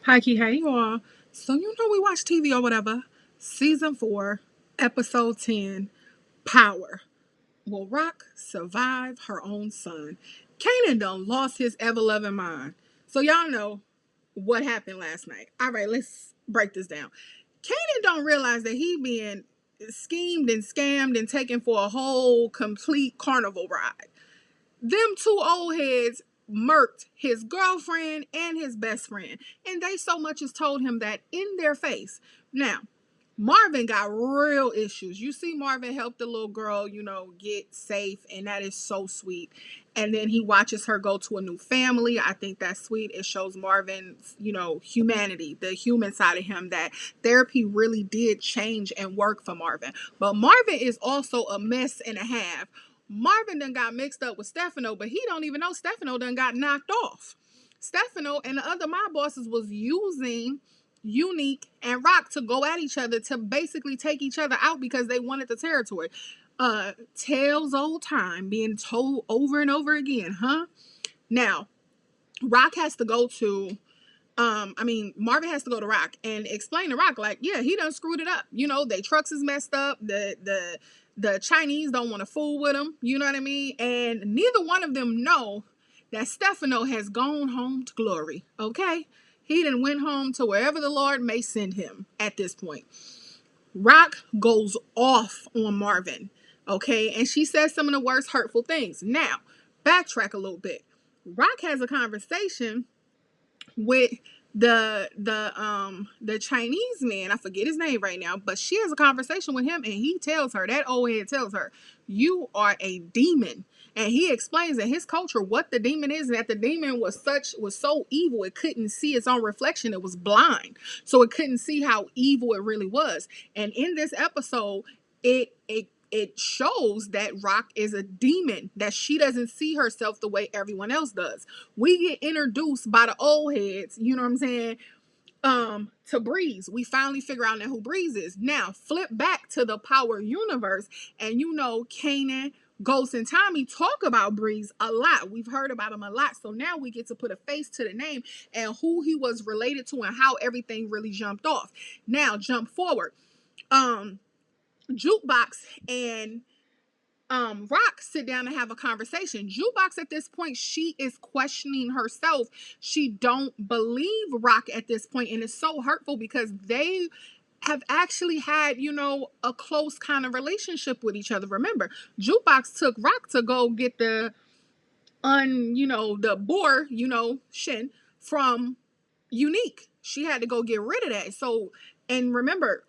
Hi, Key. Hey, you all. So, we watch TV or whatever. Season 4, Episode 10, Power. Will Rock survive her own son? Kanan done lost his ever-loving mind. So, y'all know what happened last night. All right, let's break this down. Kanan don't realize that he being schemed and scammed and taken for a whole complete carnival ride. Them two old heads murked his girlfriend and his best friend, and they so much as told him that in their face. Now, Marvin got real issues. You see Marvin help the little girl, get safe, and that is so sweet. And then he watches her go to a new family. I think that's sweet. It shows Marvin's, humanity, the human side of him, that therapy really did change and work for Marvin. But Marvin is also a mess and a half. Marvin done got mixed up with Stefano, but he don't even know Stefano done got knocked off. Stefano and the other mob bosses was using Unique and Rock to go at each other to basically take each other out because they wanted the territory. Tales old time being told over and over again, huh? Now, Rock has to go to Marvin has to go to Rock and explain to Rock, like, yeah, he done screwed it up. They trucks is messed up. The Chinese don't want to fool with him. You know what I mean? And neither one of them know that Stefano has gone home to glory. Okay? He done went home to wherever the Lord may send him at this point. Rock goes off on Marvin. Okay? And she says some of the worst hurtful things. Now, backtrack a little bit. Rock has a conversation with the Chinese man. I forget his name right now, but she has a conversation with him, and he tells her, that old head tells her, you are a demon. And he explains in his culture what the demon is, and that the demon was so evil it couldn't see its own reflection. It was blind, so it couldn't see how evil it really was. And in this episode, it shows that Rock is a demon, that she doesn't see herself the way everyone else does. We get introduced by the old heads, you know what I'm saying, to Breeze. We finally figure out who Breeze is. Now, flip back to the Power universe, and Kanan, Ghost, and Tommy talk about Breeze a lot. We've heard about him a lot. So now we get to put a face to the name and who he was related to and how everything really jumped off. Now, jump forward. Jukebox and Rock sit down and have a conversation. Jukebox at this point, she is questioning herself. She don't believe Rock at this point, and it's so hurtful because they have actually had, a close kind of relationship with each other. Remember, Jukebox took Rock to go get the the boar, shin from Unique. She had to go get rid of that. So, and remember,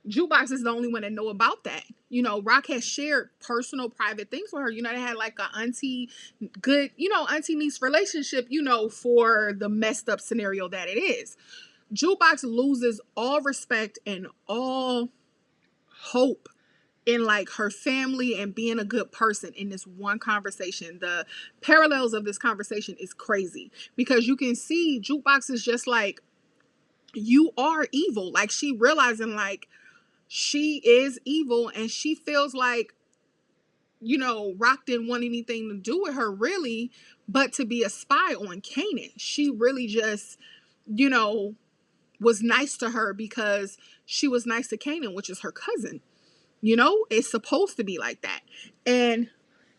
Jukebox is the only one that know about that. Rock has shared personal, private things with her. They had like a auntie niece relationship, for the messed up scenario that it is. Jukebox loses all respect and all hope in like her family and being a good person in this one conversation. The parallels of this conversation is crazy because you can see Jukebox is just like, you are evil. Like, she realizing like, she is evil, and she feels like, Rock didn't want anything to do with her really, but to be a spy on Kanan. She really just, was nice to her because she was nice to Kanan, which is her cousin. It's supposed to be like that. And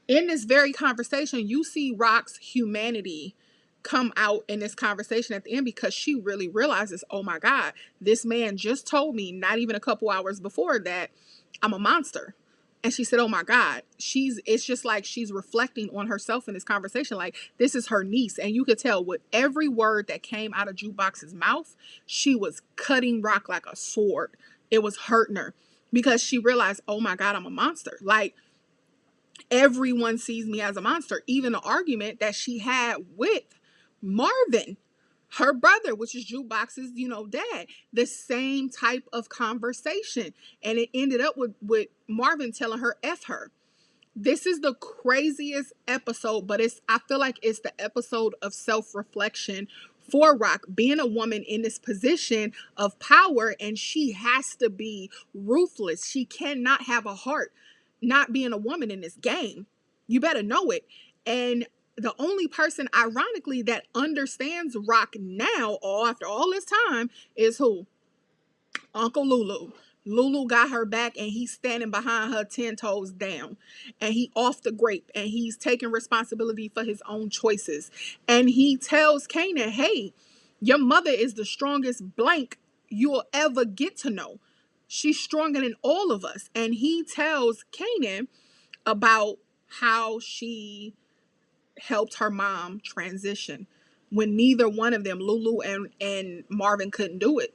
in this very conversation, you see Rock's humanity come out in this conversation at the end, because she really realizes, oh my God, this man just told me not even a couple hours before that I'm a monster. And she said, oh my God, it's just like she's reflecting on herself in this conversation. Like, this is her niece. And you could tell with every word that came out of Jukebox's mouth, she was cutting Rock like a sword. It was hurting her because she realized, oh my God, I'm a monster. Like, everyone sees me as a monster. Even the argument that she had with Marvin, her brother, which is Jukebox's, dad, the same type of conversation. And it ended up with Marvin telling her F her. This is the craziest episode, but I feel like it's the episode of self-reflection for Rock, being a woman in this position of power, and she has to be ruthless. She cannot have a heart not being a woman in this game. You better know it. And the only person, ironically, that understands Rock now, all after all this time, is who? Uncle Lulu. Lulu got her back and he's standing behind her 10 toes down. And he off the grape and he's taking responsibility for his own choices. And he tells Kanan, hey, your mother is the strongest blank you'll ever get to know. She's stronger than all of us. And he tells Kanan about how she helped her mom transition when neither one of them, Lulu and Marvin, couldn't do it.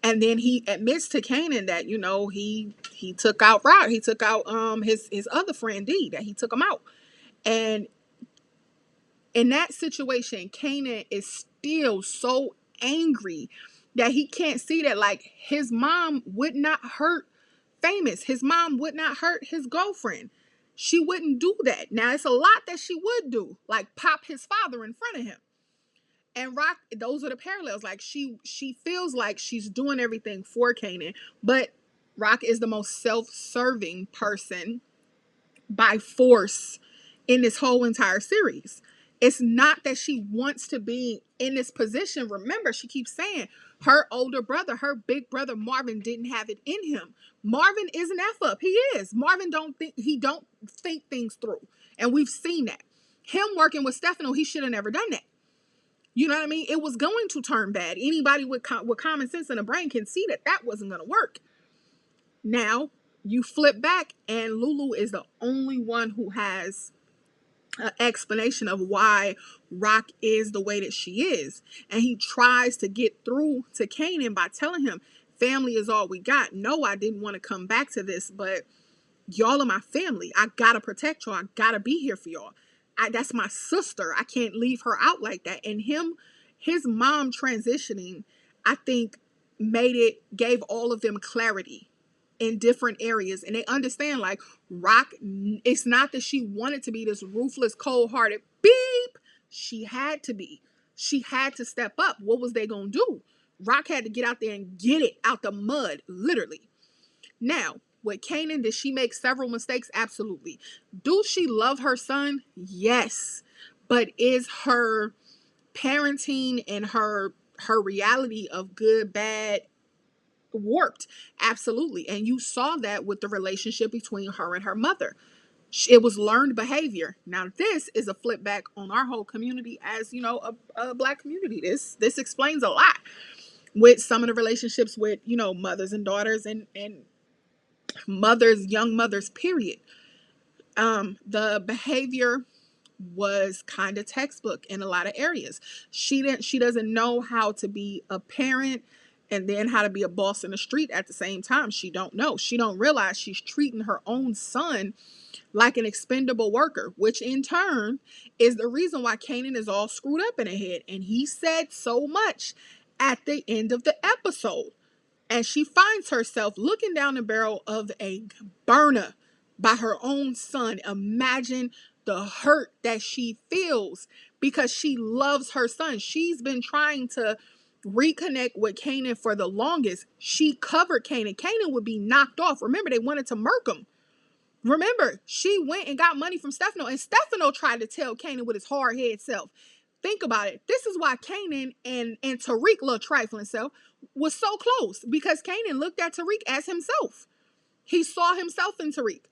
And then he admits to Kanan that, he took out Rod. He took out his other friend D, that he took him out. And in that situation, Kanan is still so angry that he can't see that, like, his mom would not hurt Famous. His mom would not hurt his girlfriend. She wouldn't do that. Now, it's a lot that she would do, like pop his father in front of him. And Rock, those are the parallels. Like, she feels like she's doing everything for Kanan, but Rock is the most self-serving person by force in this whole entire series. It's not that she wants to be in this position. Remember, she keeps saying her older brother, her big brother Marvin, didn't have it in him. Marvin is an F up. He is. Marvin don't think things through. And we've seen that. Him working with Stefano, he should have never done that. You know what I mean? It was going to turn bad. Anybody with common sense and a brain can see that that wasn't going to work. Now, you flip back and Lulu is the only one who has an explanation of why Rock is the way that she is. And he tries to get through to Kanan by telling him, family is all we got. No, I didn't want to come back to this, but y'all are my family. I got to protect y'all. I got to be here for y'all. That's my sister. I can't leave her out like that. And his mom transitioning, I think, gave all of them clarity in different areas. And they understand, like, Rock, it's not that she wanted to be this ruthless, cold-hearted beep. She had to be. She had to step up. What was they going to do? Rock had to get out there and get it out the mud, literally. Now, with Kanan, did she make several mistakes? Absolutely. Do she love her son? Yes. But is her parenting and her reality of good, bad, warped? Absolutely. And you saw that with the relationship between her and her mother. It was learned behavior. Now, this is a flip back on our whole community as, a Black community. This explains a lot with some of the relationships with, mothers and daughters and young mothers, period. The behavior was kind of textbook in a lot of areas. She doesn't know how to be a parent and then how to be a boss in the street at the same time. She don't know. She don't realize she's treating her own son like an expendable worker, which in turn is the reason why Kanan is all screwed up in the head. And he said so much at the end of the episode. And she finds herself looking down the barrel of a burner by her own son. Imagine the hurt that she feels because she loves her son. She's been trying to reconnect with Kanan for the longest. She covered Kanan. Kanan would be knocked off. Remember, they wanted to murk him. Remember, she went and got money from Stefano, and Stefano tried to tell Kanan with his hard head self. Think about it. This is why Kanan and Tariq, little trifling self, was so close, because Kanan looked at Tariq as himself. He saw himself in Tariq.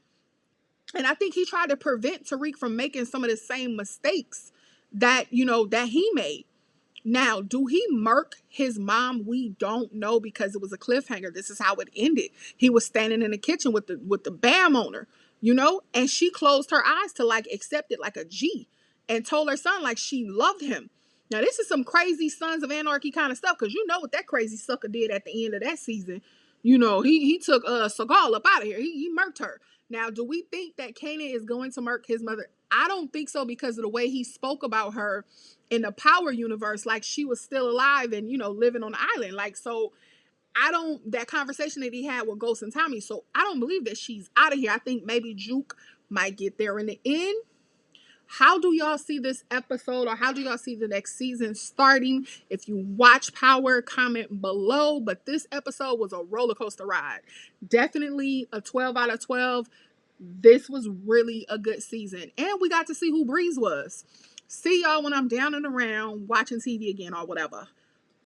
And I think he tried to prevent Tariq from making some of the same mistakes that, that he made. Now, do he murk his mom? We don't know, because it was a cliffhanger. This is how it ended. He was standing in the kitchen with the BAM owner, and she closed her eyes to, like, accept it like a G and told her son, like, she loved him. Now, this is some crazy Sons of Anarchy kind of stuff, because you know what that crazy sucker did at the end of that season. He took Seagal up out of here. He murked her. Now, do we think that Kanan is going to murk his mother? I don't think so, because of the way he spoke about her in the Power universe, like she was still alive and, living on the island. Like, so that conversation that he had with Ghost and Tommy, so I don't believe that she's out of here. I think maybe Juke might get there in the end. How do y'all see this episode, or how do y'all see the next season starting? If you watch Power, comment below. But this episode was a roller coaster ride. Definitely a 12 out of 12. This was really a good season. And we got to see who Breeze was. See y'all when I'm down and around watching TV again or whatever.